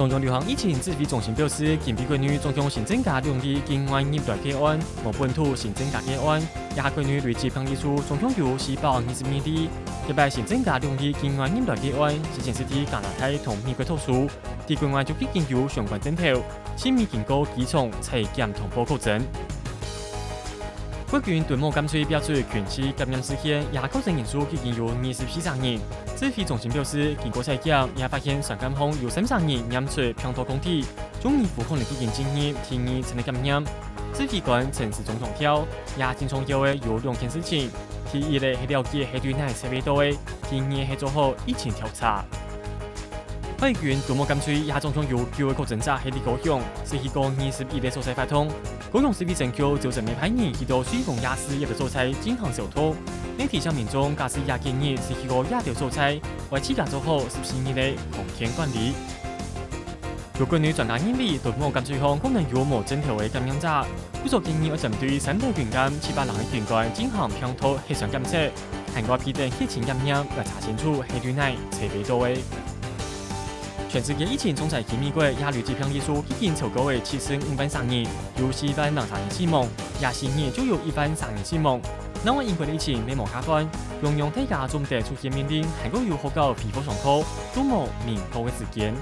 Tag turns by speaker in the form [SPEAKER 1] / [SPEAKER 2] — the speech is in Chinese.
[SPEAKER 1] 中央流行疫情指挥中心表示，近比过年总共新增加2例境外入台个案，无本土新增加个案，也过年累计病例数总共有422例。一摆新增加2例境外入台个案，是显示加拿大同美国特殊，在境外就已经有相关征兆，市民经过机场采检同步确诊。国军对某感吹标出全市感染事件，也确诊人数已经有24人。指挥中心表示，经过采检，也发现上感峰有30人染出平头空体，中年妇可能已经进入第二层的感染。指挥官陈时中强调，也正重要的有2件事情：第一个是了解黑队内设备到的；第二是做好疫情调查。海军对某感吹也总共有9个确诊者喺啲高雄，是去过21个所在发通。高雄市卫生局就正未派人去到水丰夜市一个所在进行消毒。你提醒民众，假使也建议是去过亚条所在，为自家做好14日的风险管理。如果你专家认为对某感吹方可能有无征条的感染者，有所建议要针对3地军监700人的军官进行平头核酸检测，涵盖批定疫情感染来查清楚黑队内设备到位。全世界疫情仲裁期美国也累计病例数已经超过为75,300人，有4,003人死亡，也是年就有1,300人死亡。那么英国的疫情未无卡关，中央体下总地出现命令，韩国有好到皮肤上口，都无明确的时间。